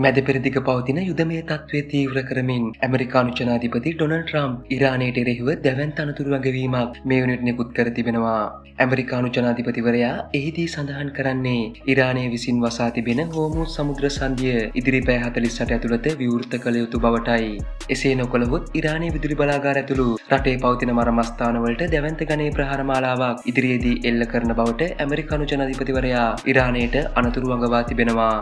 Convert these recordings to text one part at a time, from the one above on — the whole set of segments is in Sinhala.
මැද පෙරදිග පවතින යුදමය තත්ත්වය තීව්‍ර කරමින් ඇමරිකානු ජනාධිපති ඩොනල්ඩ් ට්‍රම්ප් ඉරානයට එරෙහිව දැවැන්ත අනතුරු වගවීමක් මේ වන විට නිකුත් කර තිබෙනවා. ඇමරිකානු ජනාධිපතිවරයා එහිදී සඳහන් කරන්නේ ඉරානය විසින් වසා තිබෙන හෝමුස් සමුද්‍ර සංධිය ඉදිරි පැය 48 ඇතුළත විවෘත කළ යුතු බවටයි. එසේ නොකළහොත් ඉරානයේ විදුලි බලාගාර ඇතුළු රටේ පවතින මර්මස්ථානවලට දැවැන්ත ගණයේ ප්‍රහාර මාලාවක් ඉදිරියේදී එල්ල කරන බවට ඇමරිකානු ජනාධිපතිවරයා ඉරානයට අනතුරු වඟවා තිබෙනවා.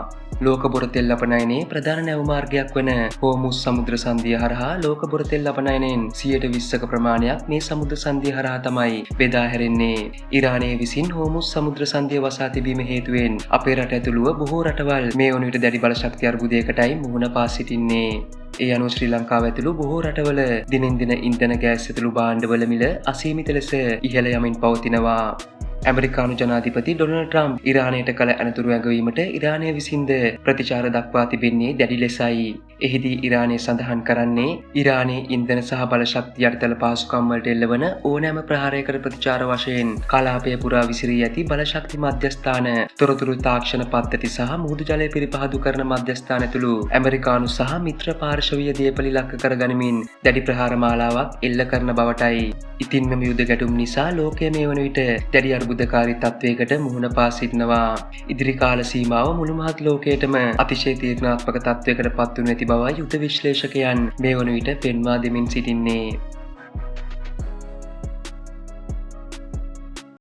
ලෝක බොරතෙල් අපනයනයේ ප්‍රධාන නැව් මාර්ගයක් වන හෝමුස් සමුද්‍ර සංධිය හරහා ලෝක බොරතෙල් අපනයනයෙන් 120ක ප්‍රමාණයක් මේ සමුද්‍ර සංධිය හරහා තමයි බෙදා හැරෙන්නේ. ඉරානය විසින් හෝමුස් සමුද්‍ර සංධිය වසා තිබීම හේතුවෙන් අපේ රට ඇතුළුව බොහෝ රටවල් මේ වන විට දැඩි බල ශක්ති අර්බුදයකටයි මුහුණ පා සිටින්නේ. ඒ අනුව ශ්‍රී ලංකාව ඇතුළු බොහෝ රටවල දිනෙන් දින ඉන්ධන ගෑස් ඇතුළු භාණ්ඩවල මිල අසීමිත ලෙස ඉහළ යමින් පවතිනවා. ඇමරිකානු ජනාධිපති ඩොනල්ඩ් ට්‍රම්ප් ඉරානයට කළ අනතුරු ඇඟවීමට ඉරානය විසින්ද ප්‍රතිචාර දක්වා තිබෙන්නේ දැඩි ලෙසයි. එහිදී ඉරානය සඳහන් කරන්නේ ඉරානයේ ඉන්ධන සහ බල ශක්තිය යටිතල පහසුකම් වලට එල්ලවන ඕනෑම ප්‍රහාරයකට ප්‍රතිචාර වශයෙන් කලාපය පුරා විසිරී ඇති බල ශක්ති මධ්‍යස්ථාන, තොරතුරු තාක්ෂණ පද්ධති සහ මුහුදු ජලය පිරිපහදු කරන මධ්‍යස්ථාන ඇතුළු ඇමරිකානු සහ මිත්‍ර පාර්ශවීය දේපළ ඉලක්ක කරගනිමින් දැඩි ප්‍රහාර මාලාවක් එල්ල කරන බවටයි. ඉතින් මෙම යුද ගැටුම් නිසා ලෝකය මේ වන විට දැඩි අර්බුදකාරී තත්වයකට මුහුණ පා සිටිනවා. ඉදිරි කාල සීමාව මුළු මහත් ලෝකයටම අතිශය තීරණාත්මක තත්වයකට පත්වනු ඇති බවයි යුද විශ්ලේෂකයන් මේ වන විට පෙන්වා දෙමින් සිටින්නේ.